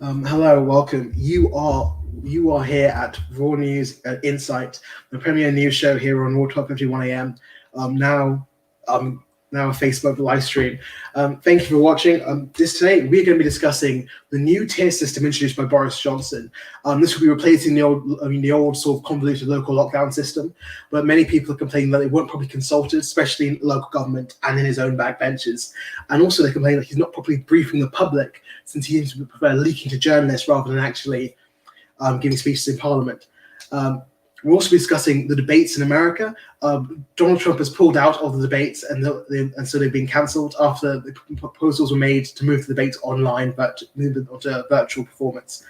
Hello, welcome. You are here at Raw News Insight, the premier news show here on Raw 12:51 a.m. Um, now a Facebook live stream. Thank you for watching. Today we're going to be discussing the new tier system introduced by Boris Johnson. This will be replacing the old sort of convoluted local lockdown system. But many people are complaining that they weren't properly consulted, especially in local government and in his own backbenches. And also they complain that he's not properly briefing the public, since he seems to prefer leaking to journalists rather than actually giving speeches in Parliament. We're also discussing the debates in America. Donald Trump has pulled out of the debates, and so they've been cancelled after the proposals were made to move the debates online, but move it onto virtual performance.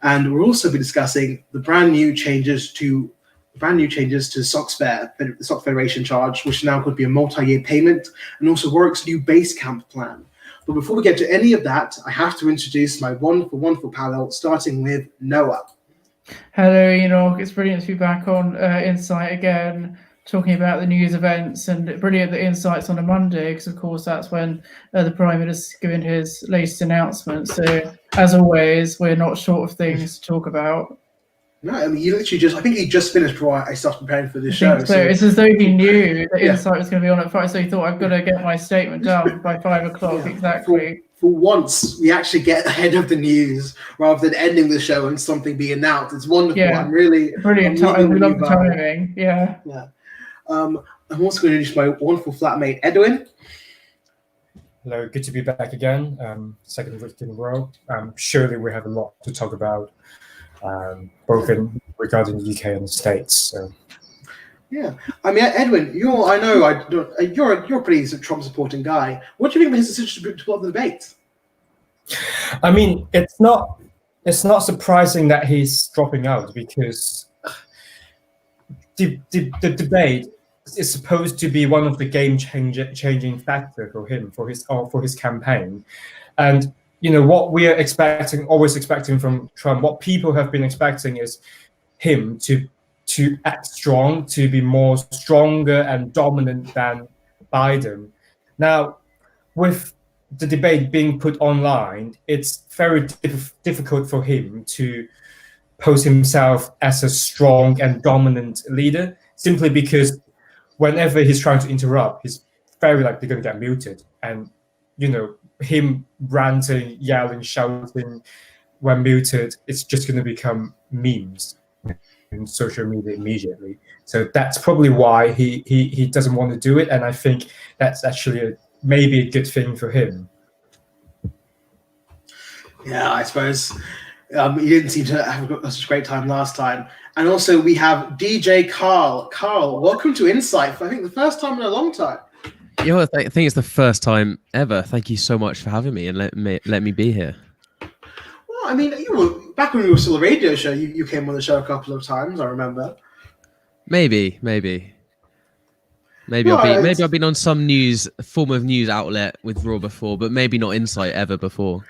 And we'll also be discussing the brand new changes to SocsFed, the Socs Federation charge, which now could be a multi-year payment, and also Warwick's new base camp plan. But before we get to any of that, I have to introduce my wonderful panel, starting with Noah. Hello, Enoch. It's brilliant to be back on Insight again, talking about the news events, and brilliant that Insight's on a Monday, because of course that's when the Prime Minister's given his latest announcement. So, as always, we're not short of things to talk about. No, I mean, I think he just finished before I started preparing for this show. So it's as though he knew that Insight was going to be on at 5, so he thought, I've got to get my statement done by 5 o'clock, exactly. For once, we actually get ahead of the news rather than ending the show and something being announced. It's wonderful. Yeah. I'm really brilliant. We love the timing. Yeah. I'm also going to introduce my wonderful flatmate, Edwin. Hello, good to be back again. Second week in a row. Surely we have a lot to talk about, both regarding the UK and the States. So. Yeah, I mean, Edwin, you're a pretty Trump supporting guy. What do you think of his decision to pull up the debate? I mean, it's not surprising that he's dropping out, because the debate is supposed to be one of the changing factor for him, for his campaign. And what we are always expecting from Trump, what people have been expecting is him to act strong, to be more stronger and dominant than Biden. Now, with the debate being put online, it's very difficult for him to pose himself as a strong and dominant leader, simply because whenever he's trying to interrupt, he's very likely going to get muted. And, him ranting, yelling, shouting when muted, it's just going to become memes in social media immediately. So that's probably why he doesn't want to do it, and I think that's actually maybe a good thing for him. Yeah, I suppose he didn't seem to have such a great time last time. And also we have DJ Carl. Carl, welcome to Insight. I think the first time in a long time. Yeah, I think it's the first time ever. Thank you so much for having me and let me be here. Well, I mean, you were back when we were still a radio show. You came on the show a couple of times, I remember. Maybe I've been on some form of news outlet with Raw before, but maybe not Insight ever before.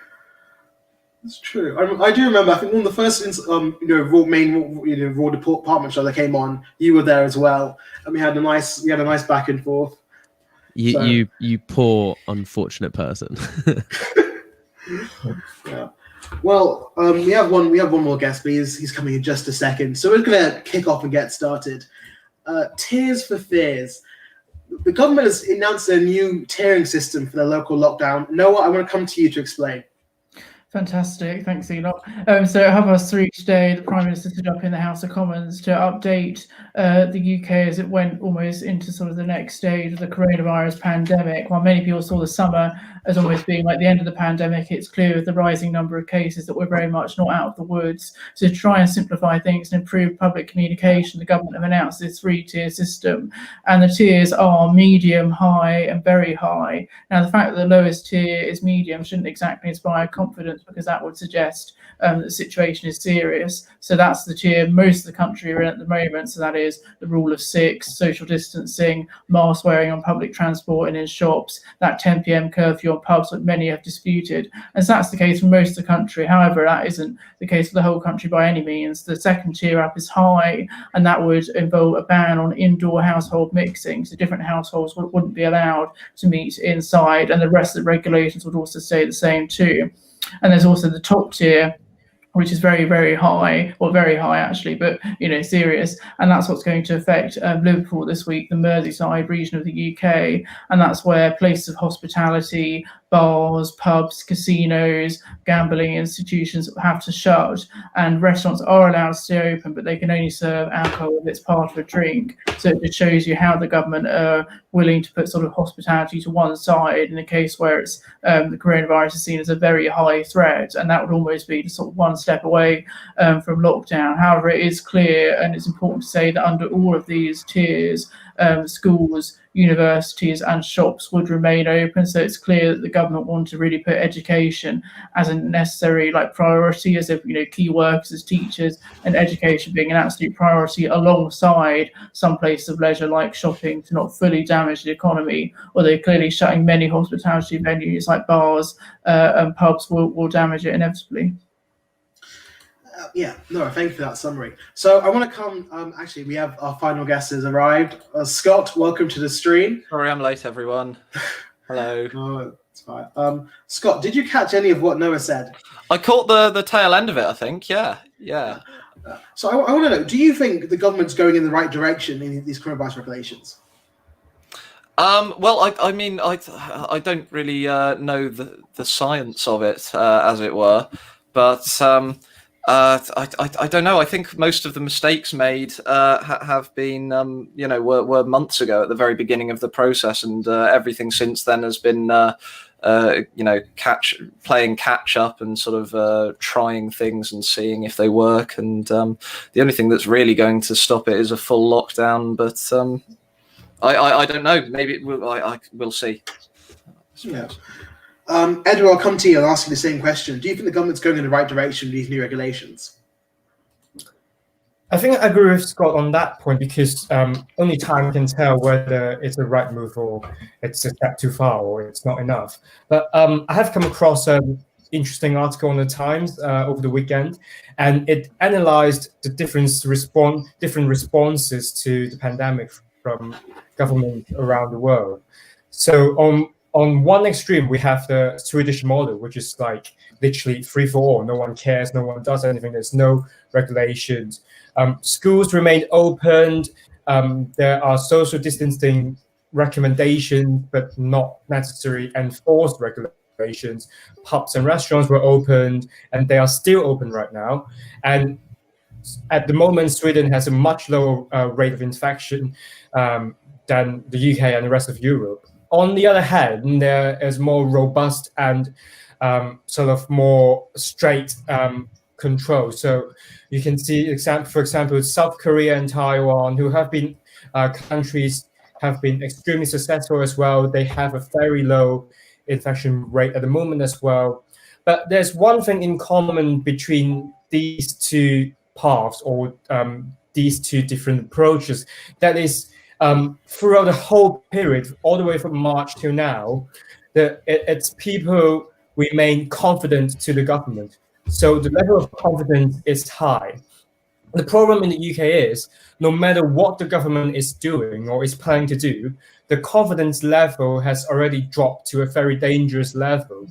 That's true. I do remember. I think one of the first, Raw department show that came on, you were there as well, and we had a nice back and forth. You poor unfortunate person. Yeah. Well, we have one more guest, but he's coming in just a second. So we're going to kick off and get started. Tiers for fears. The government has announced a new tiering system for the local lockdown. Noah, I want to come to you to explain. Fantastic, thanks, Enoch. So at 3:30 today, the Prime Minister stood up in the House of Commons to update the UK as it went almost into sort of the next stage of the coronavirus pandemic. While many people saw the summer as almost being like the end of the pandemic, it's clear with the rising number of cases that we're very much not out of the woods. So to try and simplify things and improve public communication, the government have announced this 3-tier system, and the tiers are medium, high, and very high. Now, the fact that the lowest tier is medium shouldn't exactly inspire confidence, because that would suggest that the situation is serious. So that's the tier most of the country are in at the moment. So that is the rule of 6, social distancing, mask wearing on public transport and in shops, that 10 p.m. curfew on pubs that many have disputed. And so that's the case for most of the country. However, that isn't the case for the whole country by any means. The second tier up is high, and that would involve a ban on indoor household mixing. So different households wouldn't be allowed to meet inside, and the rest of the regulations would also stay the same too. And there's also the top tier, which is very, very high, or very high actually, but serious. And that's what's going to affect Liverpool this week, the Merseyside region of the UK. And that's where places of hospitality, bars, pubs, casinos, gambling institutions have to shut. And restaurants are allowed to stay open, but they can only serve alcohol if it's part of a drink. So it just shows you how the government are willing to put sort of hospitality to one side in a case where it's the coronavirus is seen as a very high threat, and that would almost be sort of one step away from lockdown. However, it is clear, and it's important to say, that under all of these tiers, schools, universities and shops would remain open. So it's clear that the government want to really put education as a necessary priority, as if key workers as teachers, and education being an absolute priority alongside some places of leisure like shopping, to not fully damage the economy. Although clearly shutting many hospitality venues like bars and pubs will damage it inevitably. Thank you for that summary. So I want to come, actually, we have our final guest has arrived. Scott, welcome to the stream. Sorry I'm late, everyone. Hello. Oh, it's fine. Scott, did you catch any of what Noah said? I caught the tail end of it, I think. Yeah. So I want to know, do you think the government's going in the right direction in these coronavirus regulations? Well, I mean, I don't really know the science of it, as it were, but I don't know. I think most of the mistakes made have been, were months ago at the very beginning of the process, and everything since then has been, playing catch up and sort of trying things and seeing if they work. And the only thing that's really going to stop it is a full lockdown. But I don't know. Maybe we'll see. Yeah. Edwin, I'll come to you and ask you the same question. Do you think the government's going in the right direction with these new regulations? I think I agree with Scott on that point, because only time can tell whether it's a right move or it's a step too far or it's not enough. But I have come across an interesting article on the Times over the weekend, and it analysed the different responses to the pandemic from governments around the world. So on one extreme, we have the Swedish model, which is literally free for all. No one cares, no one does anything. There's no regulations. Schools remain open. There are social distancing recommendations, but not necessary enforced regulations. Pubs and restaurants were opened, and they are still open right now. And at the moment, Sweden has a much lower rate of infection than the UK and the rest of Europe. On the other hand, there is more robust and sort of more straight control. So you can see, for example, South Korea and Taiwan, who have been countries have been extremely successful as well. They have a very low infection rate at the moment as well. But there's one thing in common between these two paths, or these two different approaches, that is, throughout the whole period, all the way from March till now, it's people remain confident to the government. So the level of confidence is high. The problem in the UK is, no matter what the government is doing or is planning to do, the confidence level has already dropped to a very dangerous level.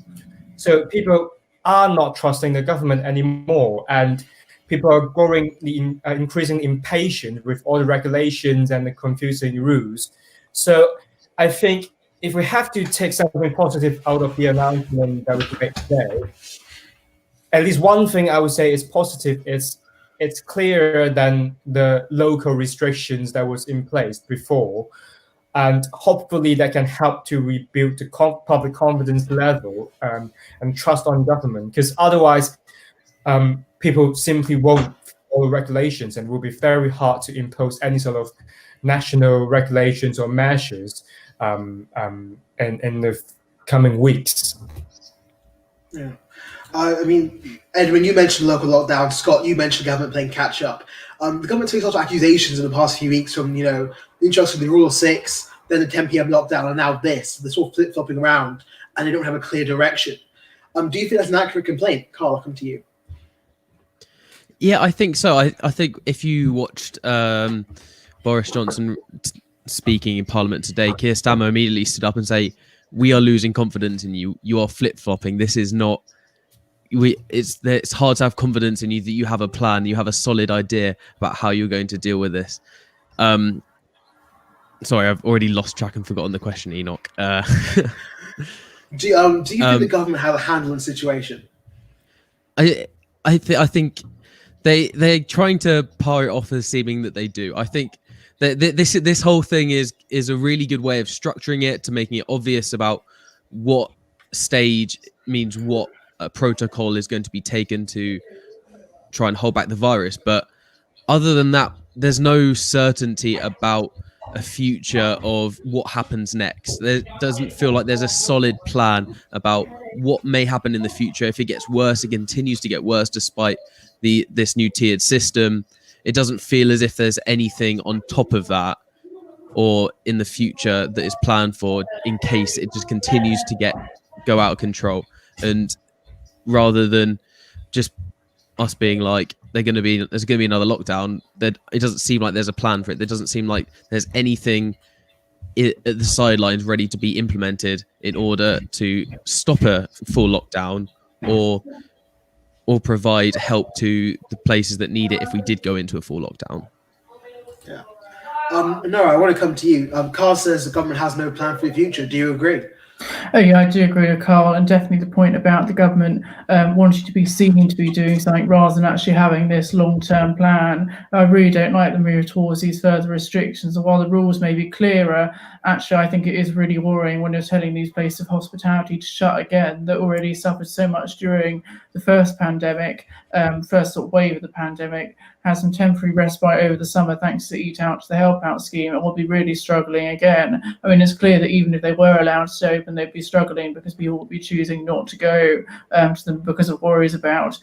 So people are not trusting the government anymore, and people are growing increasingly impatient with all the regulations and the confusing rules. So I think if we have to take something positive out of the announcement that we make today, at least one thing I would say is positive is it's clearer than the local restrictions that was in place before. And hopefully that can help to rebuild the public confidence level and trust on government, because otherwise people simply won't follow regulations, and it will be very hard to impose any sort of national regulations or measures in the coming weeks. Yeah. I mean, Edwin, you mentioned local lockdown. Scott, you mentioned government playing catch up. The government takes lots of accusations in the past few weeks from, introducing the Rule of Six, then the 10 p.m. lockdown, and now this. They're sort of flip-flopping around, and they don't have a clear direction. Do you think that's an accurate complaint? Carl, I'll come to you. Yeah, I think so. I think if you watched Boris Johnson speaking in Parliament today, Keir Starmer immediately stood up and say, "We are losing confidence in you. You are flip-flopping. This is not it's hard to have confidence in you that you have a plan, you have a solid idea about how you're going to deal with this. Sorry, I've already lost track and forgotten the question, Enoch. Do you think the government have a handle on the situation? I think they're trying to power it off as seeming that they do. I think that this whole thing is a really good way of structuring it, to making it obvious about what stage means what protocol is going to be taken to try and hold back the virus. But other than that, there's no certainty about a future of what happens next. There doesn't feel like there's a solid plan about what may happen in the future. If it gets worse, it continues to get worse despite this new tiered system. It doesn't feel as if there's anything on top of that or in the future that is planned for in case it just continues to go out of control. And rather than just us being like, there's going to be another lockdown, that it doesn't seem like there's a plan for it. There doesn't seem like there's anything at the sidelines ready to be implemented in order to stop a full lockdown or provide help to the places that need it if we did go into a full lockdown. Yeah. No, I want to come to you. Carl says the government has no plan for the future. Do you agree? Oh yeah, I do agree with Carl, and definitely the point about the government wanting to be seen to be doing something rather than actually having this long-term plan. I really don't like the move towards these further restrictions. And while the rules may be clearer, actually I think it is really worrying when you're telling these places of hospitality to shut again that already suffered so much during the first pandemic, first sort of wave of the pandemic, has some temporary respite over the summer thanks to the Eat Out to the Help Out scheme, and will be really struggling again. I mean, it's clear that even if they were allowed to open, they'd be struggling because people would be choosing not to go to them because of worries about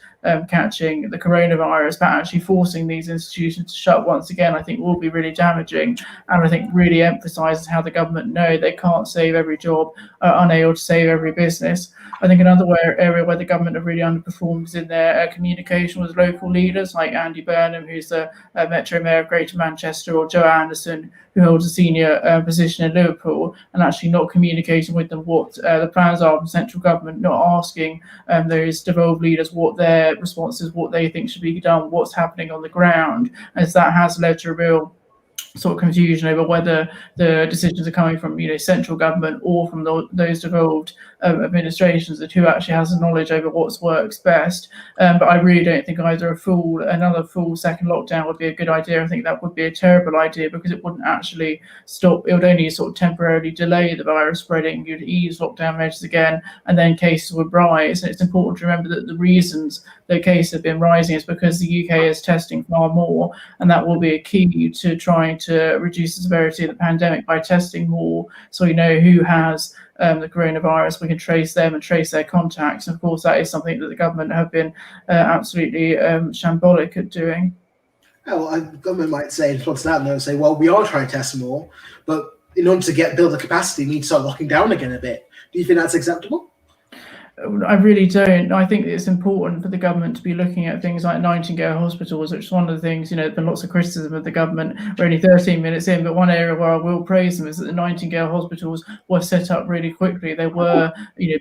catching the coronavirus. But actually forcing these institutions to shut once again, I think will be really damaging, and I think really emphasises how the government know they can't save every job, are unable to save every business. I think another area where the government have really underperformed is in their communication with local leaders like Andy Burnham, who's the Metro Mayor of Greater Manchester, or Joe Anderson, who holds a senior position in Liverpool, and actually not communicating with them what the plans are from central government, not asking those devolved leaders what their responses, what they think should be done, what's happening on the ground, as that has led to a real sort of confusion over whether the decisions are coming from central government or from those devolved administrations, that who actually has the knowledge over what works best. But I really don't think either another full second lockdown would be a good idea. I think that would be a terrible idea because it wouldn't actually stop. It would only sort of temporarily delay the virus spreading. You'd ease lockdown measures again, and then cases would rise. And it's important to remember that the reasons the cases have been rising is because the UK is testing far more, and that will be a key to trying to reduce the severity of the pandemic by testing more, so we know who has the coronavirus. We can trace them and trace their contacts. And of course, that is something that the government have been absolutely shambolic at doing. Well, the government might say, in response to that, they'll say, well, we are trying to test more, but in order to build the capacity, we need to start locking down again a bit. Do you think that's acceptable? I really don't. I think it's important for the government to be looking at things like Nightingale hospitals, which is one of the things, there's been lots of criticism of the government. We're only 13 minutes in, but one area where I will praise them is that the Nightingale hospitals were set up really quickly. There were,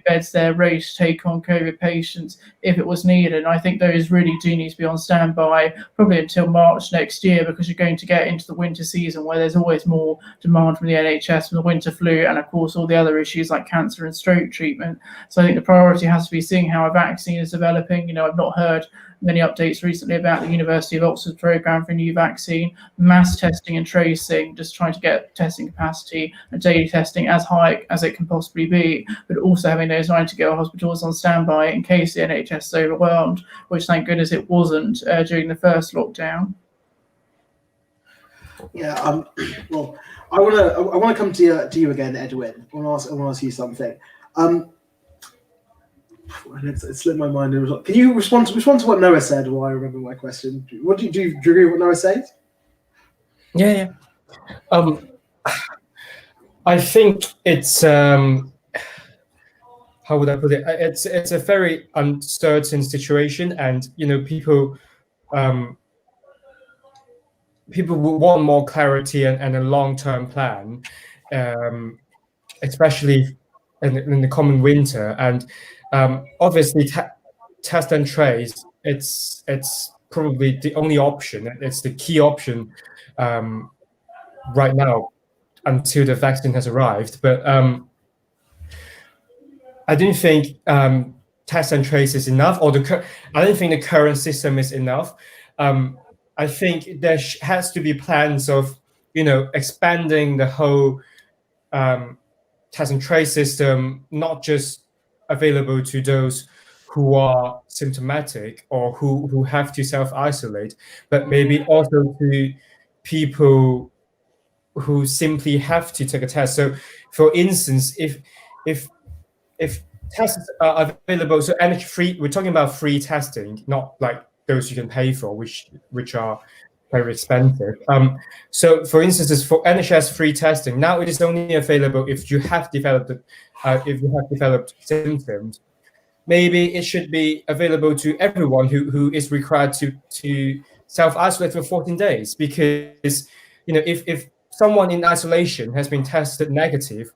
beds there ready to take on COVID patients if it was needed. And I think those really do need to be on standby probably until March next year, because you're going to get into the winter season where there's always more demand from the NHS, from the winter flu, and of course all the other issues like cancer and stroke treatment. So I think the priority has to be seeing how a vaccine is developing. I've not heard many updates recently about the University of Oxford programme for a new vaccine, mass testing and tracing, just trying to get testing capacity and daily testing as high as it can possibly be, but also having those Nightingale hospitals on standby in case the NHS is overwhelmed, which thank goodness it wasn't during the first lockdown. Yeah. Well, I want to come to you again, Edwin. I want to ask you something. It slipped my mind. Can you respond to what Noah said while I remember my question? What do you agree with what Noah said? Yeah. I think it's how would I put it? It's a very uncertain situation, and people will want more clarity and a long-term plan, especially in the coming winter. And obviously, test and trace, it's probably the only option. It's the key option right now until the vaccine has arrived. But I don't think test and trace is enough, or I don't think the current system is enough. I think there has to be plans of, expanding the whole test and trace system, not just available to those who are symptomatic or who have to self-isolate, but maybe also to people who simply have to take a test. So, for instance, if tests are available, so energy free, we're talking about free testing, not like those you can pay for, which are very expensive. So, for instance, for NHS free testing, now it is only available if you have developed symptoms. Maybe it should be available to everyone who is required to self-isolate for 14 days, because if someone in isolation has been tested negative,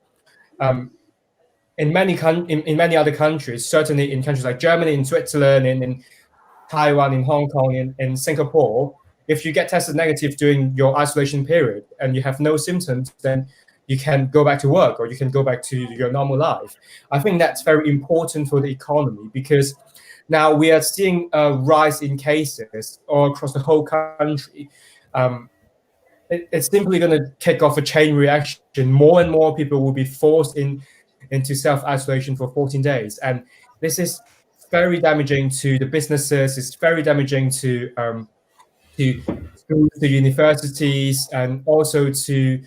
in many other countries, certainly in countries like Germany, in Switzerland, in Taiwan, in Hong Kong, in Singapore, if you get tested negative during your isolation period and you have no symptoms, then you can go back to work or you can go back to your normal life. I think that's very important for the economy, because now we are seeing a rise in cases all across the whole country. It's simply going to kick off a chain reaction. More and more people will be forced into self-isolation for 14 days. And this is very damaging to the businesses. It's very damaging to schools, to universities, and also to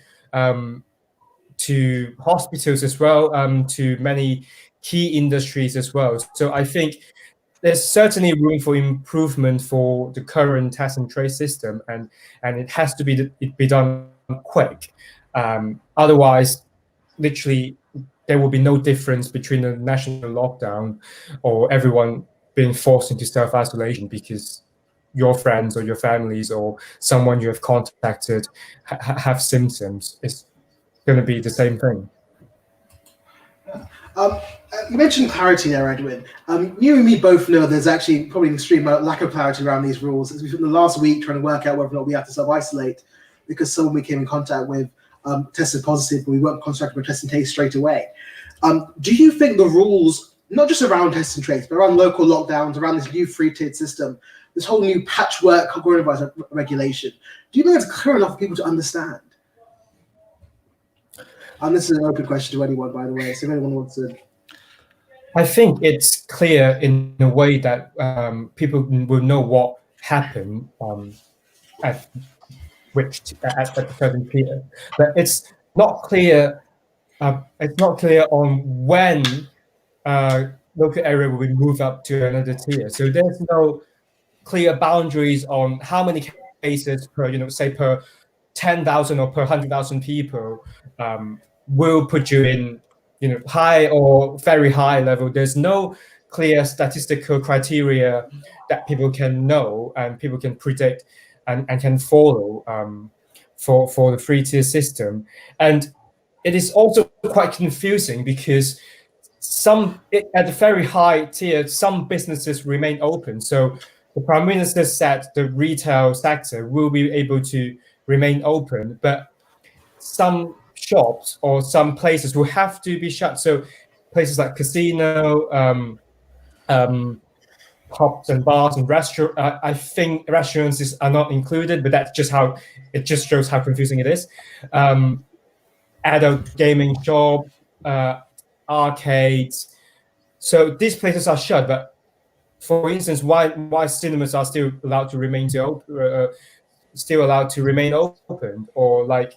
hospitals as well, to many key industries as well. So I think there's certainly room for improvement for the current test and trace system, and it has to be done quick. Otherwise, literally, there will be no difference between a national lockdown or everyone being forced into self-isolation because your friends or your families or someone you have contacted have symptoms. It's going to be the same thing. You mentioned clarity there, Edwin. You and me both know there's actually probably an extreme lack of clarity around these rules. As we spent the last week trying to work out whether or not we have to self-isolate because someone we came in contact with tested positive, but we weren't contacted with testing case straight away. Do you think the rules, not just around test and trace, but around local lockdowns, around this new free-tiered system, this whole new patchwork coronavirus regulation, do you think it's clear enough for people to understand? And this is an open question to anyone, by the way, so if anyone wants to... I think it's clear in a way that people will know what happened at the present period, but it's not clear. It's not clear on when local area will be moved up to another tier. So there's no clear boundaries on how many cases per, say per 10,000 or per 100,000 people will put you in, high or very high level. There's no clear statistical criteria that people can know and people can predict and can follow for the three-tier system. And it is also quite confusing because at the very high tier, some businesses remain open. So the Prime Minister said the retail sector will be able to remain open, but some shops or some places will have to be shut. So places like casino, pubs and bars and restaurants. I think restaurants are not included, but that's just how it just shows how confusing it is. Adult gaming shop, arcades. So these places are shut. But for instance, why cinemas are still allowed to remain open, or like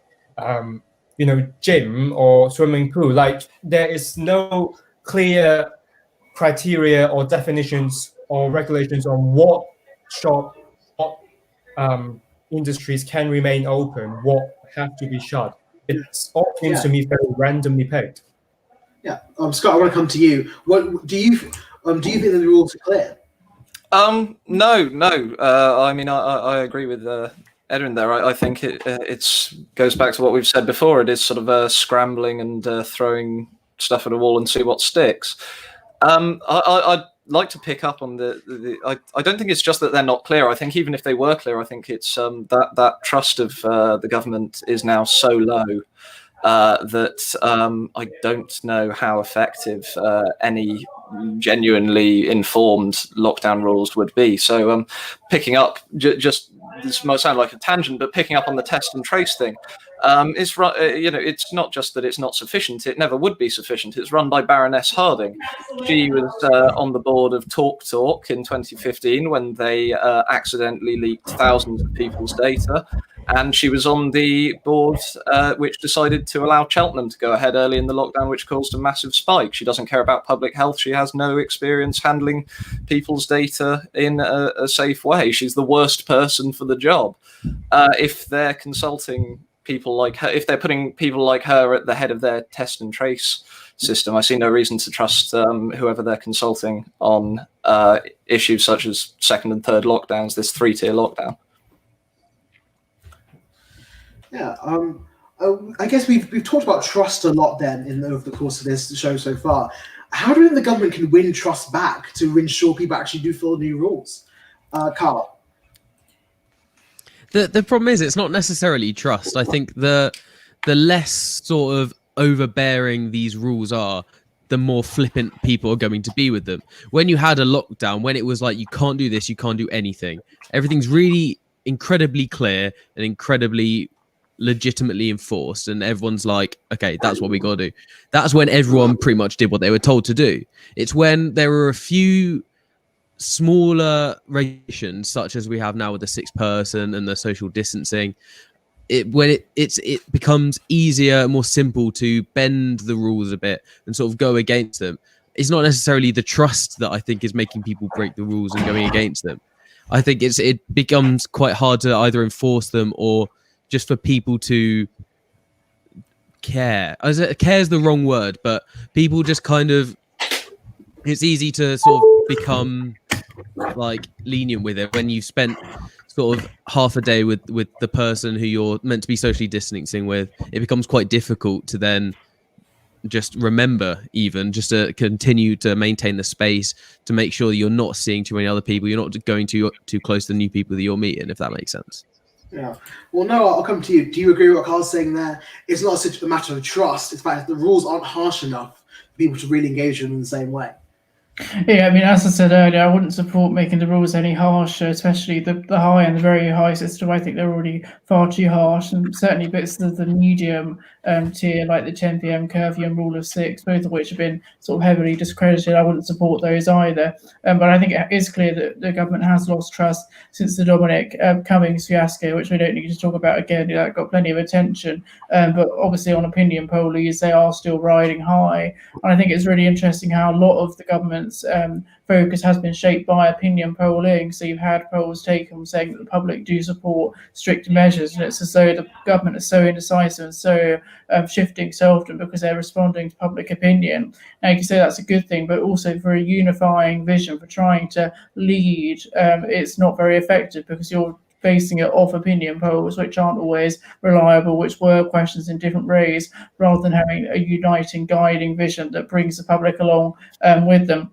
gym or swimming pool? Like there is no clear criteria or definitions or regulations on what industries can remain open, what have to be shut. It all seems to me very randomly picked. Yeah, Scott, I want to come to you. What do you think the rules are clear? No. I mean, I agree with Edwin there. I think it goes back to what we've said before. It is sort of scrambling and throwing stuff at a wall and see what sticks. I like to pick up on I don't think it's just that they're not clear. I think even if they were clear, I think it's that trust of the government is now so low that I don't know how effective any genuinely informed lockdown rules would be. So picking up, just this might sound like a tangent, but picking up on the test and trace thing, it's not just that it's not sufficient, it never would be sufficient. It's run by Baroness Harding. She was on the board of Talk in 2015 when they accidentally leaked thousands of people's data. And she was on the board which decided to allow Cheltenham to go ahead early in the lockdown, which caused a massive spike. She doesn't care about public health. She has no experience handling people's data in a safe way. She's the worst person for the job. If they're consulting people like her, if they're putting people like her at the head of their test and trace system, I see no reason to trust whoever they're consulting on issues such as second and third lockdowns, this 3-tier lockdown. Yeah, I guess we've talked about trust a lot then over the course of this show so far. How do you think the government can win trust back to ensure people actually do follow new rules? Carl? The problem is it's not necessarily trust. I think the less sort of overbearing these rules are, the more flippant people are going to be with them. When you had a lockdown, when it was like, you can't do this, you can't do anything, everything's really incredibly clear and incredibly legitimately enforced, and everyone's like, okay, that's what we gotta do. That's when everyone pretty much did what they were told to do. It's when there were a few smaller regulations, such as we have now with the 6th person and the social distancing, it becomes easier, more simple to bend the rules a bit and sort of go against them. It's not necessarily the trust that I think is making people break the rules and going against them. I think it becomes quite hard to either enforce them or just for people to care. Care is the wrong word, but people just kind of, it's easy to sort of become like lenient with it when you've spent sort of half a day with the person who you're meant to be socially distancing with. It becomes quite difficult to then just remember, even just to continue to maintain the space, to make sure that you're not seeing too many other people, you're not going too close to the new people that you're meeting, if that makes sense. Yeah. Well, no, I'll come to you. Do you agree with what Carl's saying there? It's not such a matter of trust. It's fact the rules aren't harsh enough for people to really engage in the same way. Yeah, I mean, as I said earlier, I wouldn't support making the rules any harsher, especially the high and the very high system. I think they're already far too harsh, and certainly bits of the medium tier, like the 10 p.m. curfew and rule of 6, both of which have been sort of heavily discredited. I wouldn't support those either. But I think it is clear that the government has lost trust since the Dominic Cummings fiasco, which we don't need to talk about again. That got plenty of attention. But obviously on opinion polls, they are still riding high. And I think it's really interesting how a lot of the government's focus has been shaped by opinion polling. So you've had polls taken saying that the public do support stricter measures, and it's as though the government is so indecisive and so shifting so often because they're responding to public opinion. Now you can say that's a good thing, but also for a unifying vision, for trying to lead, it's not very effective because you're basing it off opinion polls, which aren't always reliable, which were questions in different ways, rather than having a uniting, guiding vision that brings the public along with them.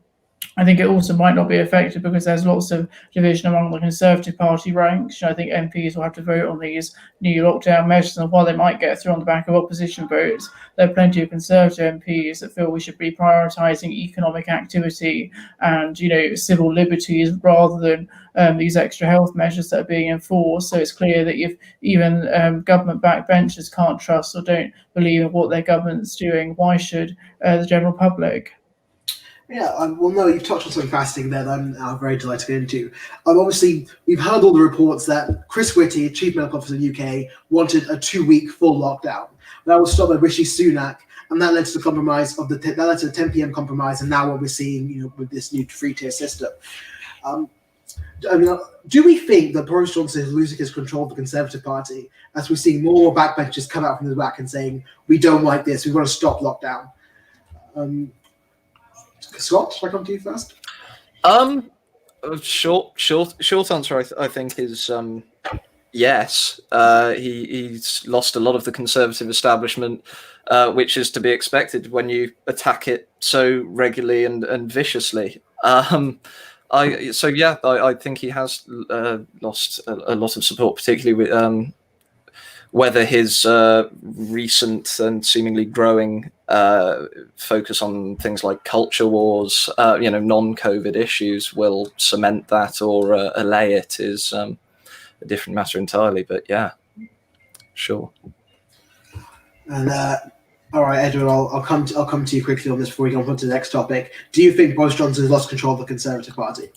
I think it also might not be effective because there's lots of division among the Conservative Party ranks. I think MPs will have to vote on these new lockdown measures, and while they might get through on the back of opposition votes, there are plenty of Conservative MPs that feel we should be prioritising economic activity and, civil liberties rather than these extra health measures that are being enforced. So it's clear that if even government backbenchers can't trust or don't believe in what their government's doing, why should the general public? Yeah, well, no, you've touched on something fascinating there that I'm very delighted to get into. Obviously, we've heard all the reports that Chris Whitty, Chief Medical Officer of the UK, wanted a 2-week full lockdown. That was stopped by Rishi Sunak, and that led to the compromise of that led to the 10 p.m. compromise, and now what we're seeing, with this new 3-tier system. Do we think that Boris Johnson is losing his control of the Conservative Party as we're seeing more backbenchers come out from the back and saying, we don't like this, we want to stop lockdown? Scott, should I come to you first? Short answer, I think, is yes. He's lost a lot of the Conservative establishment, which is to be expected when you attack it so regularly and viciously. I think he has lost a lot of support, particularly with whether his recent and seemingly growing focus on things like culture wars, non-COVID issues, will cement that or allay it is a different matter entirely. But yeah, sure. And all right, Edwin, I'll come to you quickly on this before we go on to the next topic. Do you think Boris Johnson has lost control of the Conservative Party?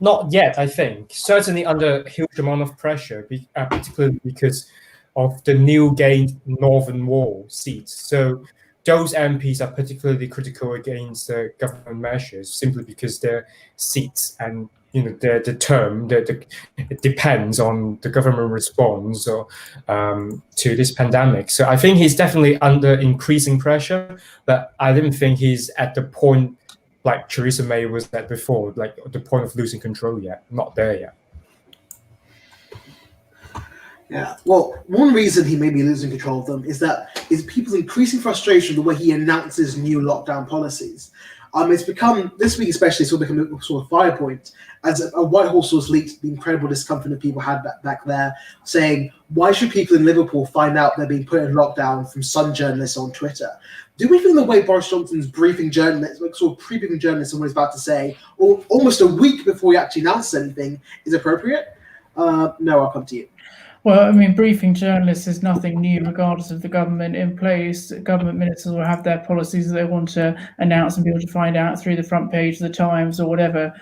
Not yet, I think. Certainly under a huge amount of pressure, particularly because of the new gained Northern Wall seats. So those MPs are particularly critical against the government measures simply because their seats and the term it depends on the government response or to this pandemic. So I think he's definitely under increasing pressure, but I didn't think he's at the point like Theresa May was at before, like the point of losing control yet. Not there yet. Yeah. Well, one reason he may be losing control of them is people's increasing frustration with the way he announces new lockdown policies. It's become, this week especially, sort of become a sort of fire point, as a Whitehall source leaked the incredible discomfort that people had back there, saying, why should people in Liverpool find out they're being put in lockdown from some journalists on Twitter? Do we think the way Boris Johnson's briefing journalists, like sort of pre-briefing journalists on what he's about to say, or almost a week before he actually announces anything, is appropriate? No, I'll come to you. Well, I mean, briefing journalists is nothing new, regardless of the government in place. Government ministers will have their policies that they want to announce and be able to find out through the front page of the Times or whatever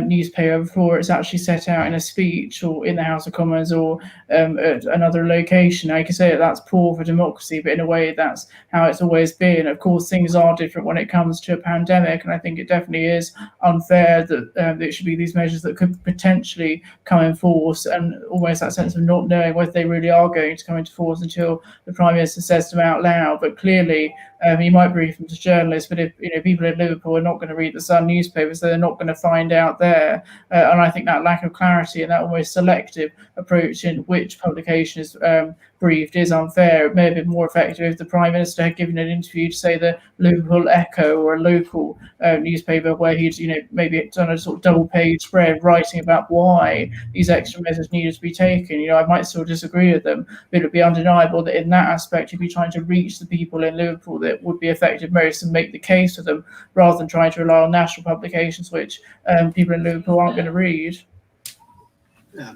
newspaper before it's actually set out in a speech or in the House of Commons or at another location. I can say that that's poor for democracy, but in a way, that's how it's always been. Of course, things are different when it comes to a pandemic, and I think it definitely is unfair that it should be these measures that could potentially come in force, and almost that sense of not knowing whether they really are going to come into force until the Prime Minister says them out loud. But clearly, he might brief them to journalists, but if people in Liverpool are not going to read the Sun newspaper, so they're not going to find out there. And I think that lack of clarity and that almost selective approach in which publication is briefed is unfair. It may have been more effective if the Prime Minister had given an interview to, say, the Liverpool Echo or a local newspaper, where he'd maybe done a sort of double-page spread writing about why these extra measures needed to be taken. I might still disagree with them, but it would be undeniable that in that aspect, he'd be trying to reach the people in Liverpool that would be effective most and make the case for them, rather than trying to rely on national publications, which people in Liverpool aren't going to read. Yeah.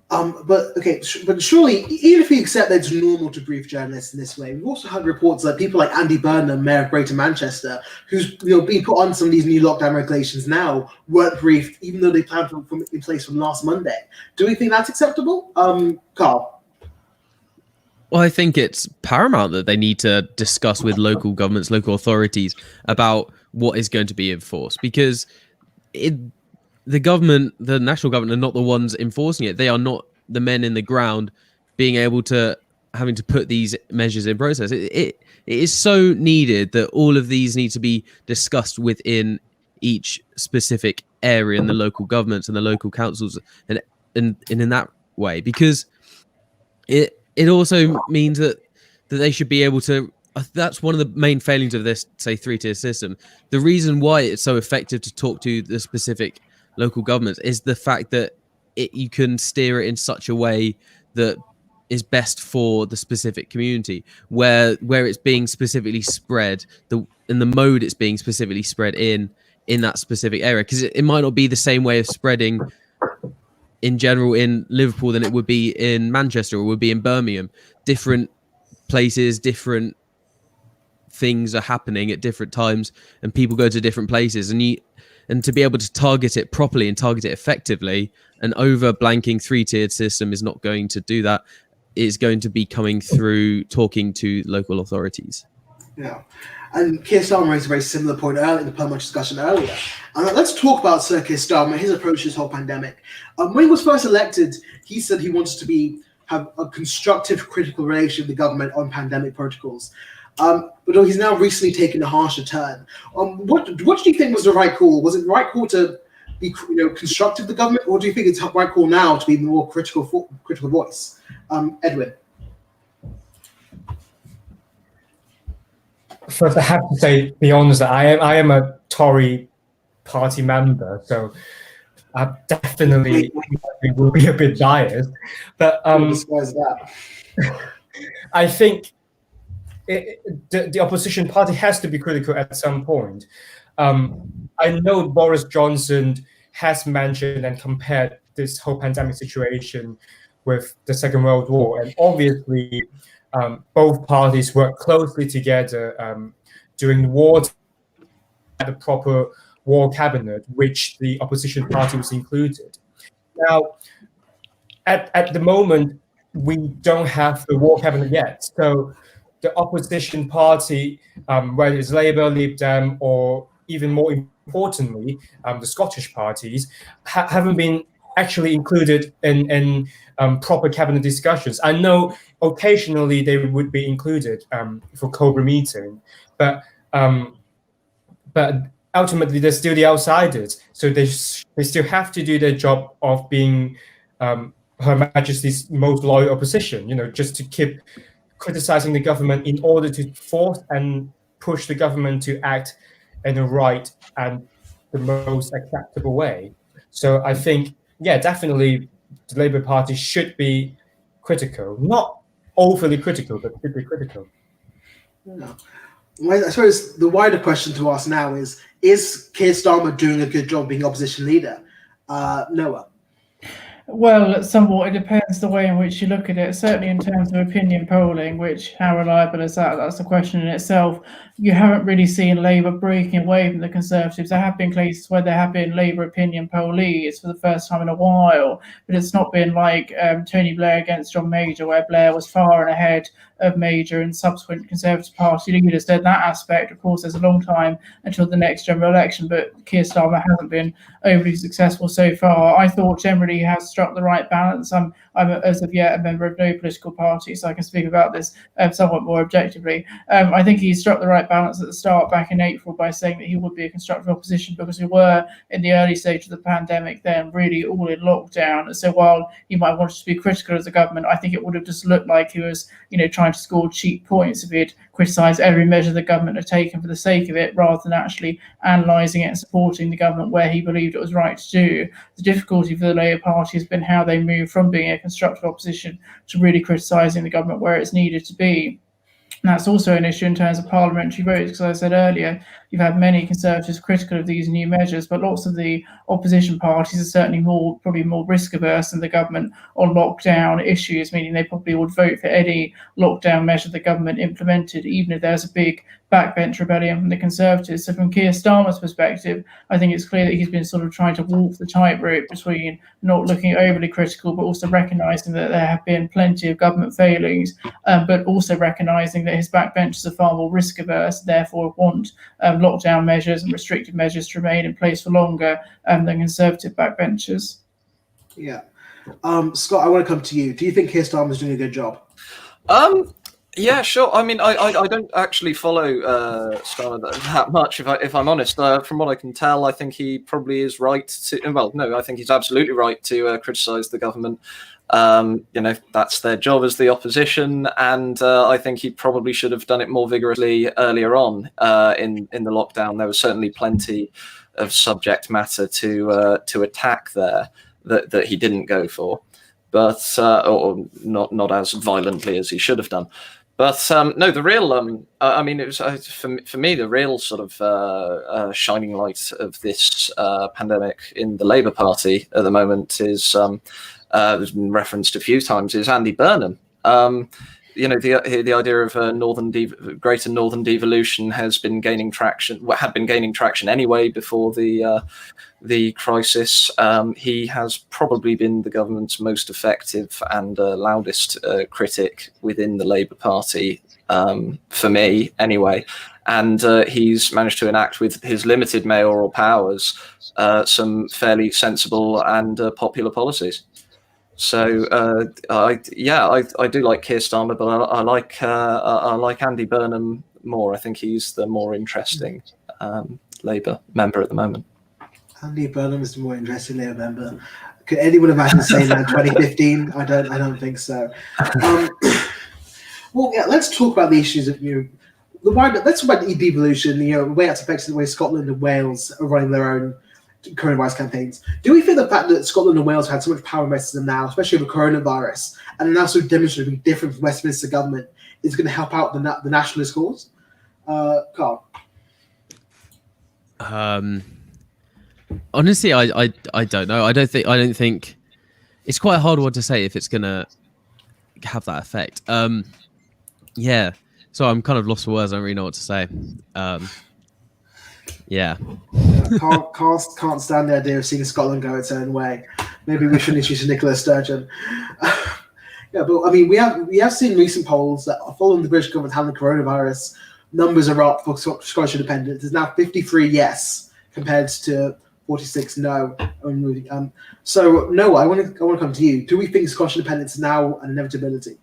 But surely, even if we accept that it's normal to brief journalists in this way, we've also had reports that people like Andy Burnham, Mayor of Greater Manchester, who's being put on some of these new lockdown regulations now, weren't briefed, even though they planned from in place from last Monday. Do we think that's acceptable? Carl? Well, I think it's paramount that they need to discuss with local governments, local authorities, about what is going to be enforced, because the government, the national government, are not the ones enforcing it. They are not the men in the ground having to put these measures in process. It is so needed that all of these need to be discussed within each specific area in the local governments and the local councils, and in that way, because it also means that they should be able to. That's one of the main failings of this, say, three-tier system. The reason why it's so effective to talk to the specific local governments is the fact that you can steer it in such a way that is best for the specific community, where it's being specifically spread, in the mode it's being specifically spread in that specific area, because it might not be the same way of spreading in general in Liverpool than it would be in Manchester or would be in Birmingham. Different places, different things are happening at different times, and people go to different places, and to be able to target it properly and target it effectively, an over blanking three-tiered system is not going to do that. It's going to be coming through talking to local authorities. Yeah. And Keir Starmer raised a very similar point earlier in the parliamentary discussion earlier. And let's talk about Sir Keir Starmer, his approach to this whole pandemic. When he was first elected, he said he wanted to have a constructive, critical relationship with the government on pandemic protocols. But he's now recently taken a harsher turn. What do you think was the right call? Was it the right call to be constructive with the government, or do you think it's the right call now to be the more critical voice? Edwin? First, I have to say, be honest, I am a Tory party member, so I definitely will be a bit biased. But disguise that. I think the opposition party has to be critical at some point. I know Boris Johnson has mentioned and compared this whole pandemic situation with the Second World War, and obviously both parties worked closely together during the war to have a proper war cabinet, which the opposition party was included. Now, at the moment, we don't have the war cabinet yet, so the opposition party, whether it's Labour, Lib Dem, or even more importantly, the Scottish parties, haven't been actually included in proper cabinet discussions. I know occasionally they would be included for Cobra meeting, but ultimately they're still the outsiders, so they still have to do their job of being Her Majesty's most loyal opposition, just to keep criticizing the government in order to force and push the government to act in the right and the most acceptable way. So I think, definitely the Labour Party should be critical, not overly critical, but should be critical. No. I suppose the wider question to ask now is Keir Starmer doing a good job being opposition leader? Noah? Well, somewhat. It depends the way in which you look at it. Certainly in terms of opinion polling, which how reliable is that? That's a question in itself. You haven't really seen Labour breaking away from the Conservatives. There have been cases where there have been Labour opinion poll leads for the first time in a while, but it's not been like Tony Blair against John Major, where Blair was far and ahead of Major and subsequent Conservative Party leaders. In that aspect, of course, there's a long time until the next general election, but Keir Starmer hasn't been overly successful so far. I thought generally he has struck the right balance. I'm as of yet a member of no political party, so I can speak about this somewhat more objectively. I think he struck the right balance at the start back in April by saying that he would be a constructive opposition, because we were in the early stage of the pandemic then really all in lockdown. So while he might want to be critical of the government, I think it would have just looked like he was trying to score cheap points if he had criticised every measure the government had taken for the sake of it, rather than actually analysing it and supporting the government where he believed it was right to do. The difficulty for the Labour Party has been how they moved from being a constructive opposition to really criticising the government where it's needed to be. And that's also an issue in terms of parliamentary votes, because as I said earlier, you've had many Conservatives critical of these new measures, but lots of the opposition parties are certainly probably more risk averse than the government on lockdown issues, meaning they probably would vote for any lockdown measure the government implemented, even if there's a big backbench rebellion from the Conservatives. So from Keir Starmer's perspective, I think it's clear that he's been sort of trying to walk the tightrope between not looking overly critical, but also recognising that there have been plenty of government failings, but also recognising that his backbenchers are far more risk averse, therefore want lockdown measures and restrictive measures to remain in place for longer than Conservative backbenchers. Yeah. Scott, I want to come to you. Do you think Keir Starmer's doing a good job? Yeah, sure. I mean, I don't actually follow Starmer that much, if I'm honest. From what I can tell, I think he probably is right to. Well, no, I think he's absolutely right to criticise the government. That's their job as the opposition, and I think he probably should have done it more vigorously earlier on in the lockdown. There was certainly plenty of subject matter to attack there that he didn't go for, but or not as violently as he should have done. But no, the real, it was for me the real sort of shining light of this pandemic in the Labour Party at the moment is, has been referenced a few times, is Andy Burnham. The idea of greater northern devolution has been gaining traction. Had been gaining traction anyway before the crisis. He has probably been the government's most effective and loudest critic within the Labour Party, for me anyway. And he's managed to enact with his limited mayoral powers some fairly sensible and popular policies. So I do like Keir Starmer, but I like Andy Burnham more. I think he's the more interesting Labour member at the moment. Andy Burnham is the more interesting Labour member. Could anyone imagine saying that in 2015? I don't think so. Well, yeah, let's talk about the issues of let's talk about the devolution. The way it's affected the way Scotland and Wales are running their own coronavirus campaigns. Do we feel the fact that Scotland and Wales have had so much power invested in them now, especially over coronavirus, and now so demonstrating different from Westminster government, is going to help out the nationalist cause? Carl. Honestly, I don't know. I don't think it's quite a hard one to say if it's gonna have that effect. Yeah. So I'm kind of lost for words. I don't really know what to say. Yeah. Carl can't stand the idea of seeing Scotland go its own way. Maybe we should introduce Nicola Sturgeon. Yeah, but I mean, we have seen recent polls that are following the British government handling coronavirus. Numbers are up for Scottish independence. There's now 53 yes compared to 46 no. So Noah, I want to come to you. Do we think Scottish independence is now an inevitability?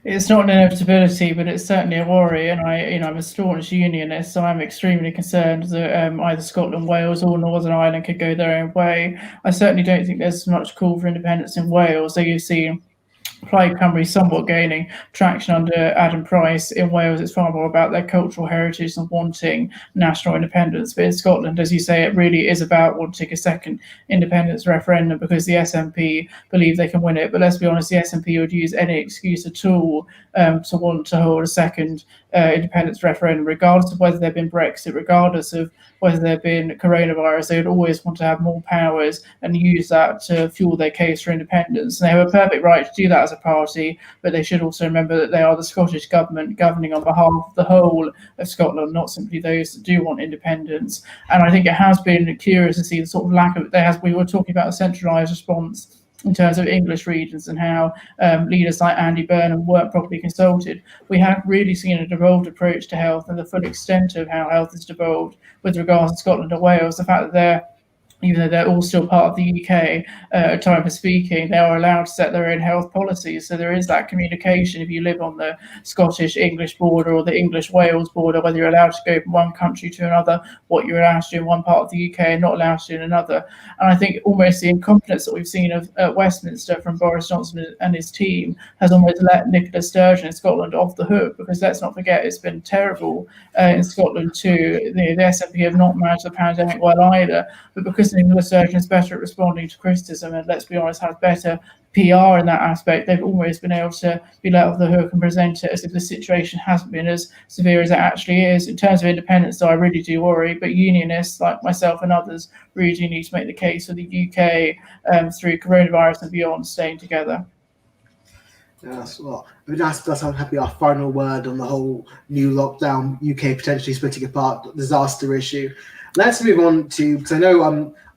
It's not an inevitability, but it's certainly a worry. And I'm a staunch unionist, so I'm extremely concerned that either Scotland, Wales, or Northern Ireland could go their own way. I certainly don't think there's much call for independence in Wales. So you've seen Plaid Cymru somewhat gaining traction under Adam Price. In Wales, it's far more about their cultural heritage and wanting national independence. But in Scotland, as you say, it really is about wanting a second independence referendum because the SNP believe they can win it. But let's be honest, the SNP would use any excuse at all to want to hold a second independence referendum, regardless of whether there'd been Brexit, regardless of whether there'd been coronavirus. They would always want to have more powers and use that to fuel their case for independence. And they have a perfect right to do that as a party, but they should also remember that they are the Scottish government governing on behalf of the whole of Scotland, not simply those that do want independence. And I think it has been curious to see the sort of lack of we were talking about a centralised response in terms of English regions and how leaders like Andy Burnham weren't properly consulted. We have really seen a devolved approach to health and the full extent of how health has devolved with regards to Scotland and Wales. The fact that even though they're all still part of the UK, at time of speaking, they are allowed to set their own health policies. So there is that communication if you live on the Scottish-English border or the English-Wales border, whether you're allowed to go from one country to another, what you're allowed to do in one part of the UK and not allowed to do in another. And I think almost the incompetence that we've seen of Westminster from Boris Johnson and his team has almost let Nicola Sturgeon in Scotland off the hook, because let's not forget it's been terrible in Scotland too. The SNP have not managed the pandemic well either, but because Nicola Sturgeon is better at responding to criticism and, let's be honest, has better PR in that aspect, they've always been able to be let off the hook and present it as if the situation hasn't been as severe as it actually is. In terms of independence, though, I really do worry, but unionists like myself and others really do need to make the case for the UK through coronavirus and beyond staying together. Yes, well, I mean, that's happy our final word on the whole new lockdown, UK potentially splitting apart disaster issue. Let's move on to, because I know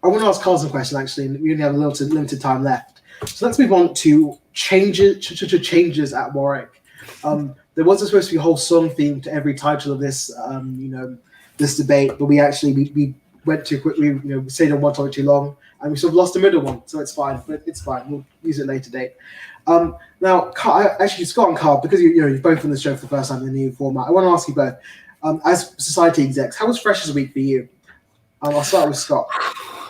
I want to ask Carl some question actually, and we only have a little limited time left. So let's move on to changes at Warwick. There wasn't supposed to be a whole song theme to every title of this, this debate, but we went too quick. We stayed on one topic too long, and we sort of lost the middle one. So it's fine, but it's fine. We'll use it later date. Now, Carl, actually, Scott and Carl, because you're both on the show for the first time in the new format, I want to ask you both, as society execs, how was Freshers Week for you? I'll start with Scott.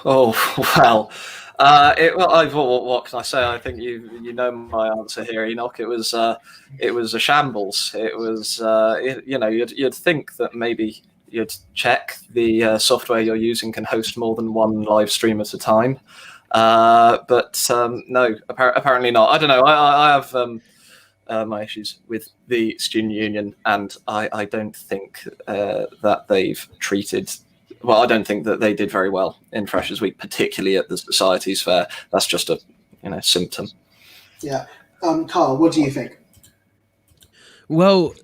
Oh well, what can I say? I think you know my answer here, Enoch. It was a shambles. It was you'd think that maybe you'd check the software you're using can host more than one live stream at a time, but no, apparently not. I don't know. I have my issues with the student union, and I don't think that they've treated. Well, I don't think that they did very well in Freshers Week, particularly at the Societies Fair. That's just a symptom. Yeah, Carl, what do you think? Well,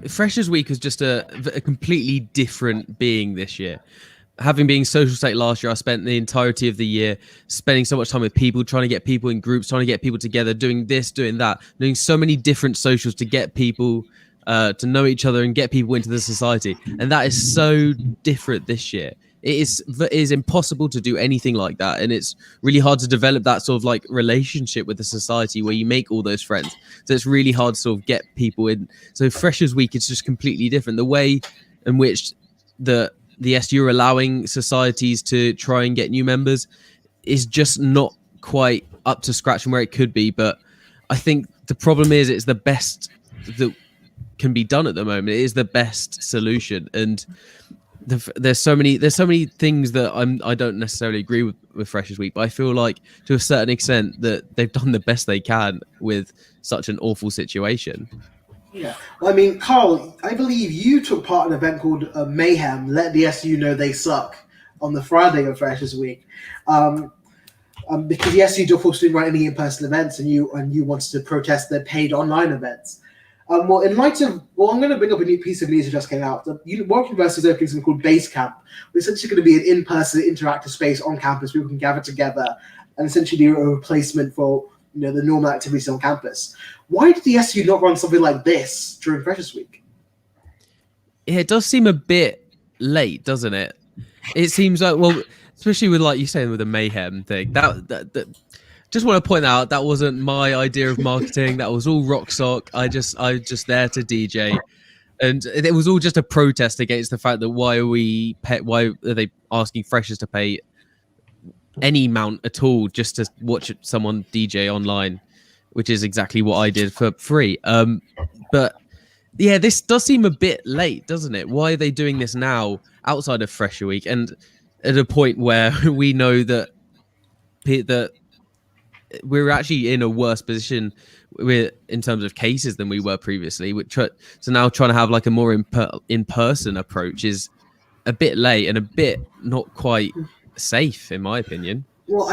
Freshers Week was just a completely different being this year. Having been social state last year, I spent the entirety of the year spending so much time with people, trying to get people in groups, trying to get people together, doing this, doing that, doing so many different socials to get people to know each other and get people into the society. And that is so different this year. It is impossible to do anything like that. And it's really hard to develop that sort of like relationship with the society where you make all those friends. So it's really hard to sort of get people in. So Freshers Week is just completely different. The way in which the SU are allowing societies to try and get new members is just not quite up to scratch from where it could be. But I think the problem is it's the best that can be done at the moment. It is the best solution, and there's so many things that I don't necessarily agree with Freshers Week, but I feel like to a certain extent that they've done the best they can with such an awful situation. Yeah, well, I mean, Carl, I believe you took part in an event called Mayhem. Let the SU know they suck on the Friday of Freshers Week, because the SU of course didn't run any in-person events, and you wanted to protest their paid online events. Well, in light of, I'm going to bring up a new piece of news that just came out. Warwick University is opening something called Base Camp, which is essentially going to be an in-person interactive space on campus. People can gather together and essentially be a replacement for the normal activities on campus. Why did the SU not run something like this during Freshers Week? Yeah, it does seem a bit late, doesn't it? It seems like, well, especially with, like you saying, with the Mayhem thing. That just want to point out that wasn't my idea of marketing. That was all Rocksock. I just there to DJ, and it was all just a protest against the fact that why are they asking freshers to pay any amount at all just to watch someone DJ online, which is exactly what I did for free. But yeah, this does seem a bit late, doesn't it? Why are they doing this now outside of Fresher Week and at a point where we know that we're actually in a worse position in terms of cases than we were previously. So now trying to have like a more in-person approach is a bit late and a bit not quite safe, in my opinion. Well,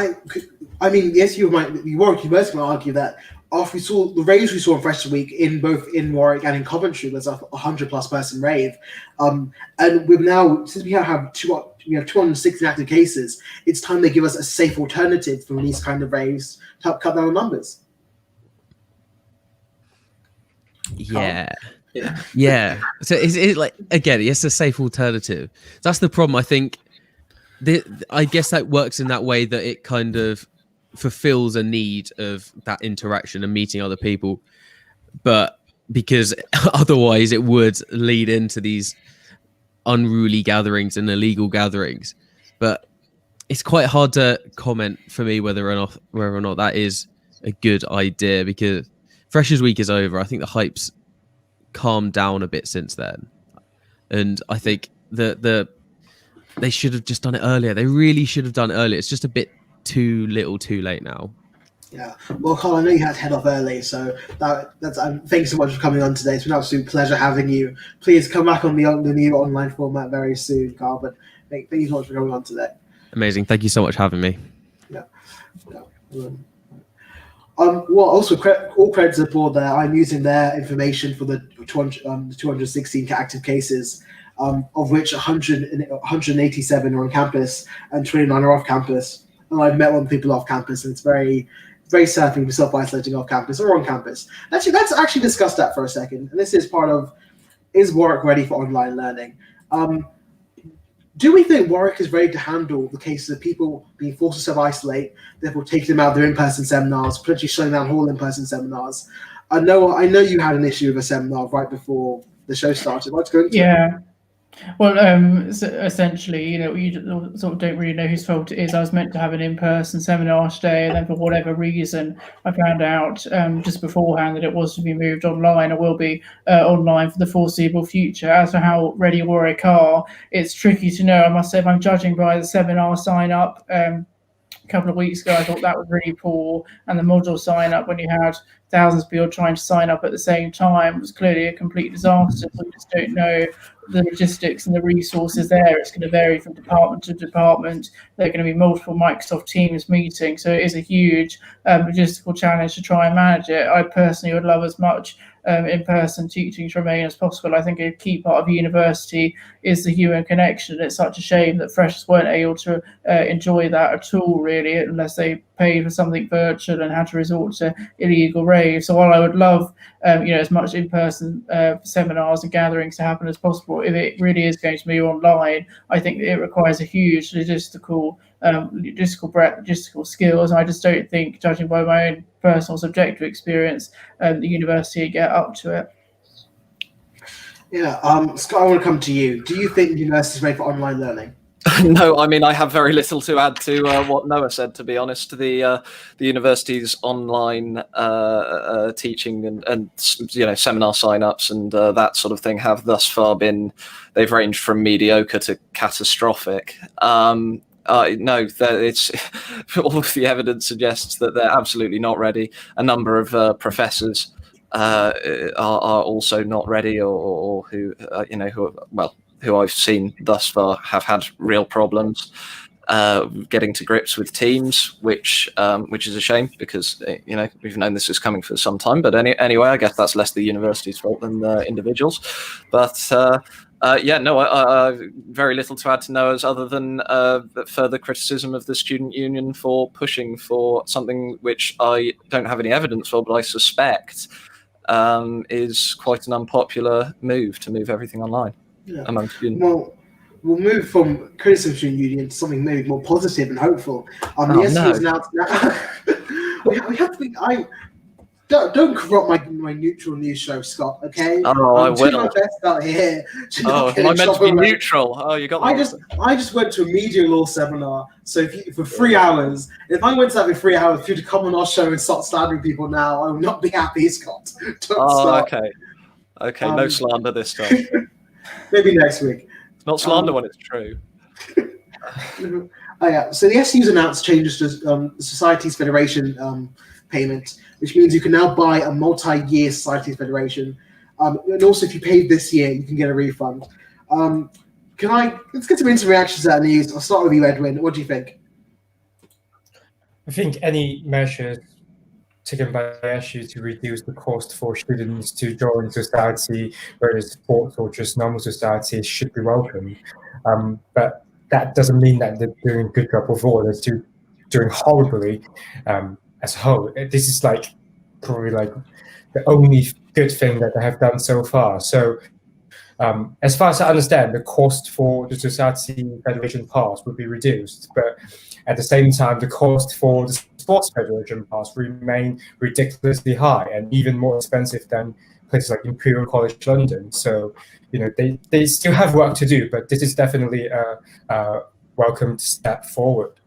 I mean, yes, Warwick University might argue that after we saw the raves we saw on Freshers Week in Warwick and in Coventry was a 100+ person rave, and we've now, since we have 260 active cases, it's time they give us a safe alternative from these kind of raves to help cut down on numbers. Yeah. So it's like, again, it's a safe alternative. That's the problem. I think I guess that works in that way that it kind of fulfills a need of that interaction and meeting other people, but because otherwise it would lead into these unruly gatherings and illegal gatherings. But it's quite hard to comment for me whether or not that is a good idea, because Freshers Week is over. I think the hype's calmed down a bit since then, and I think that they should have just done it earlier. They really should have done it earlier. It's just a bit too little too late now. Yeah. Well, Carl, I know you had to head off early, so that's thanks so much for coming on today. It's been an absolute pleasure having you. Please come back on the new online format very soon, Carl. But thank you so much for coming on today. Amazing. Thank you so much for having me. Yeah. Well, also all credits are aboard there. I'm using their information for the 216 active cases, of which 187 are on campus and 29 are off campus. And I've met one people off campus, and it's very, very sad thing to be self-isolating off campus or on campus. Actually, let's actually discuss that for a second. And this is part of, is Warwick ready for online learning? Do we think Warwick is ready to handle the cases of people being forced to self-isolate, therefore taking them out of their in-person seminars, potentially shutting down whole in-person seminars? I know you had an issue with a seminar right before the show started. What's going on? Yeah. Well, so essentially, you sort of don't really know whose fault it is. I was meant to have an in-person seminar today, and then for whatever reason, I found out just beforehand that it was to be moved online, or will be online for the foreseeable future. As for how ready Warwick are, it's tricky to know. I must say, if I'm judging by the seminar sign-up a couple of weeks ago, I thought that was really poor, and the module sign-up, when you had thousands of people trying to sign up at the same time, was clearly a complete disaster. We just don't know the logistics and the resources there. It's going to vary from department to department. There are going to be multiple Microsoft Teams meetings, so it is a huge logistical challenge to try and manage it. I personally would love as much in-person teaching to remain as possible. I think a key part of university is the human connection. It's such a shame that freshers weren't able to enjoy that at all, really, unless they paid for something virtual and had to resort to illegal raves. So while I would love as much in-person seminars and gatherings to happen as possible, if it really is going to be online, I think it requires a huge logistical breadth, logistical skills. And I just don't think, judging by my own personal subjective experience, the university get up to it. Yeah, Scott, I want to come to you. Do you think the university is ready for online learning? No, I mean, I have very little to add to what Noah said, to be honest. The university's online teaching and seminar sign-ups and that sort of thing have thus far they've ranged from mediocre to catastrophic. No, it's all of the evidence suggests that they're absolutely not ready. A number of professors are also not ready, or who I've seen thus far have had real problems getting to grips with teams, which is a shame, because we've known this is coming for some time. But anyway, I guess that's less the university's fault than the individuals. But very little to add to Noah's, other than further criticism of the student union for pushing for something which I don't have any evidence for, but I suspect is quite an unpopular move, to move everything online. Yeah. Among students. Well, we'll move from criticism of the union to something maybe more positive and hopeful. The SU is announced now. we have to be. Don't corrupt my neutral news show, Scott. Okay. Oh, I will. Do my best out here. Oh, am I meant to be neutral? Oh, you got. I just went to a media law seminar. So for 3 hours, if I went to that for 3 hours, for you to come on our show and start slandering people now, I would not be happy, Scott. Okay. No slander this time. Maybe next week. It's not slander when it's true. So the SU's announced changes to the Societies Federation payment, which means you can now buy a multi-year Societies Federation. And also, if you paid this year, you can get a refund. Let's get some instant reactions to that news. I'll start with you, Edwin. What do you think? I think any measures taken by the SU to reduce the cost for students to join society, whether it's sports or just normal society, should be welcomed. But that doesn't mean that they're doing a good job overall. They're doing horribly as a whole. This is probably the only good thing that they have done so far. So as far as I understand, the cost for the Society Federation pass would be reduced, but at the same time, the cost for the Sports Federation pass remain ridiculously high and even more expensive than places like Imperial College London. So, they still have work to do, but this is definitely a welcome step forward.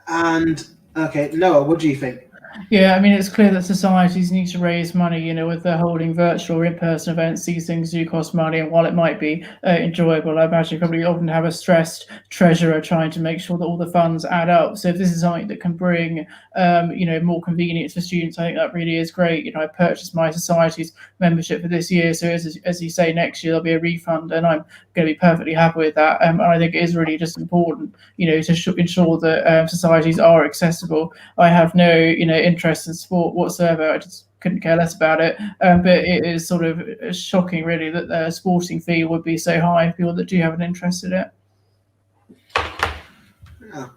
And okay, Noah, what do you think? Yeah, I mean, it's clear that societies need to raise money, with their holding virtual or in-person events. These things do cost money, and while it might be enjoyable, I imagine you probably often have a stressed treasurer trying to make sure that all the funds add up. So if this is something that can bring, more convenience for students, I think that really is great. I purchased my society's membership for this year, so as you say, next year there'll be a refund, and I'm going to be perfectly happy with that. And I think it is really just important, to ensure that societies are accessible. I have no, interest in sport whatsoever. I just couldn't care less about it. But it is sort of shocking, really, that the sporting fee would be so high for people that do have an interest in it.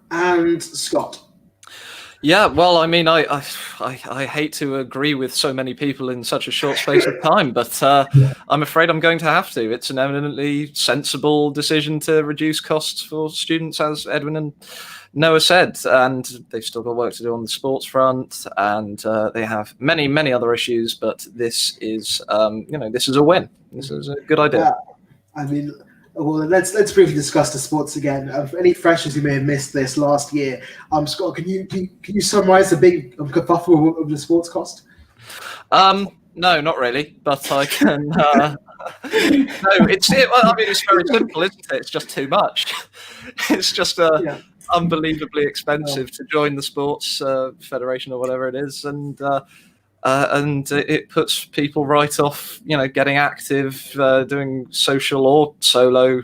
And Scott. Yeah, well, I mean, I hate to agree with so many people in such a short space of time, but I'm afraid I'm going to have to. It's an eminently sensible decision to reduce costs for students, as Edwin and Noah said, and they've still got work to do on the sports front, and they have many, many other issues. But this is, this is a win. This is a good idea. Yeah. I mean, well, let's briefly discuss the sports again. For any freshers who may have missed this last year, Scott, can you summarize the big kerfuffle of the sports cost? No, not really, but I can. No, it's very simple, isn't it? It's just too much. It's just unbelievably expensive to join the sports federation or whatever it is, and it puts people right off, getting active, doing social or solo,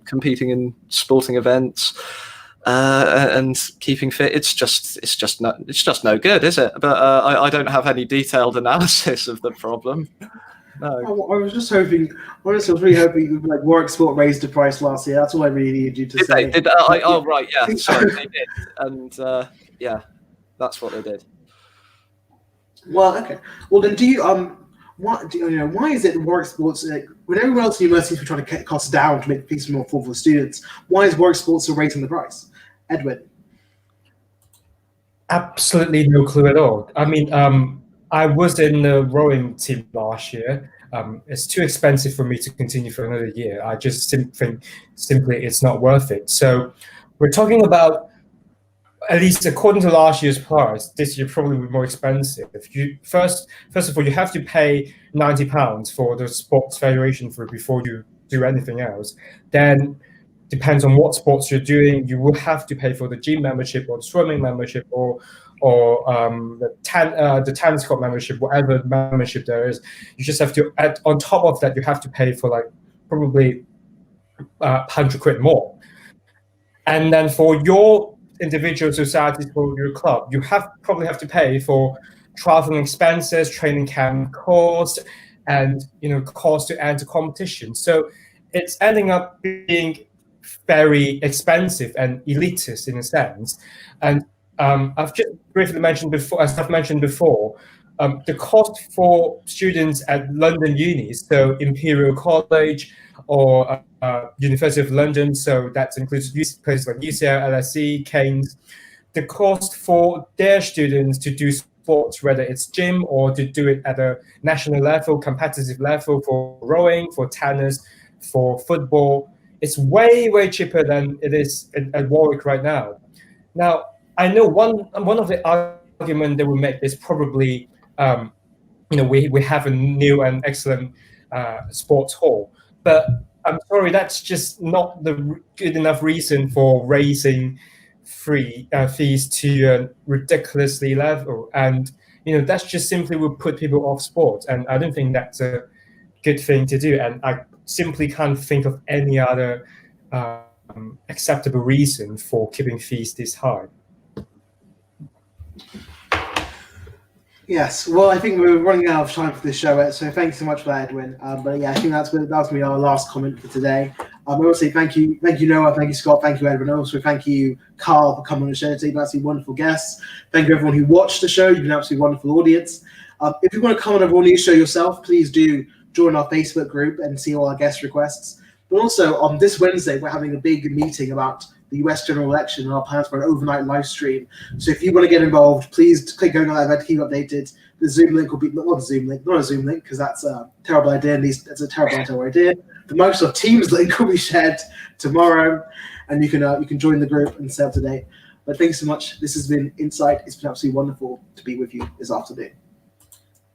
competing in sporting events, and keeping fit. It's just no good, is it? But I don't have any detailed analysis of the problem. No. I was just hoping. Honestly, I was really hoping Warwick Sport raised the price last year. That's all I really needed you to say. Oh, right, yeah. Sorry, they did, and that's what they did. Well, okay. Well, then, why is it Warwick Sports, when everyone else in universities were trying to cut costs down to make things more affordable for students, why is Warwick Sports still raising the price? Edwin? Absolutely no clue at all. I mean, I was in the rowing team last year. it's too expensive for me to continue for another year. I just think simply it's not worth it. So we're talking about, at least according to last year's price, this year probably will be more expensive. You first of all, you have to pay £90 for the sports federation fee before you do anything else. Then, depends on what sports you're doing, you will have to pay for the gym membership or the swimming membership or the tennis court membership, whatever membership there is. You just have to add on top of that. You have to pay for like probably £100 more, and then for your individual societies, for your club, you probably have to pay for traveling expenses, training camp costs, and cost to enter competition. So it's ending up being very expensive and elitist in a sense. And I've just briefly mentioned before, as I've mentioned before, the cost for students at London unis, so Imperial College or University of London, so that includes places like UCL, LSE, Keynes. The cost for their students to do sports, whether it's gym or to do it at a national level, competitive level, for rowing, for tennis, for football, it's way, way cheaper than it is at Warwick right now. Now, I know one of the arguments they will make is probably, we have a new and excellent sports hall, but I'm sorry, that's just not the good enough reason for raising fees to a ridiculously level, and that's just simply will put people off sports, and I don't think that's a good thing to do, and I simply can't think of any other acceptable reason for keeping fees this high. Yes, well, I think we're running out of time for this show, so thanks so much for that, Edwin. But yeah, I think that's going to be our last comment for today. I want to say thank you, Noah, thank you, Scott, thank you, Edwin. Also, thank you, Carl, for coming on the show today. You've been absolutely wonderful guests. Thank you, everyone who watched the show. You've been an absolutely wonderful audience. If you want to come on a Raw News show yourself, please do join our Facebook group and see all our guest requests. But also, on this Wednesday, we're having a big meeting about the US general election and our plans for an overnight live stream. So if you want to get involved, please click on that event to keep updated. The Zoom link will be not a Zoom link, because that's a terrible idea. At least it's a terrible idea. The Microsoft Teams link will be shared tomorrow, and you can join the group and stay up to date. But thanks so much. This has been Insight. It's been absolutely wonderful to be with you this afternoon.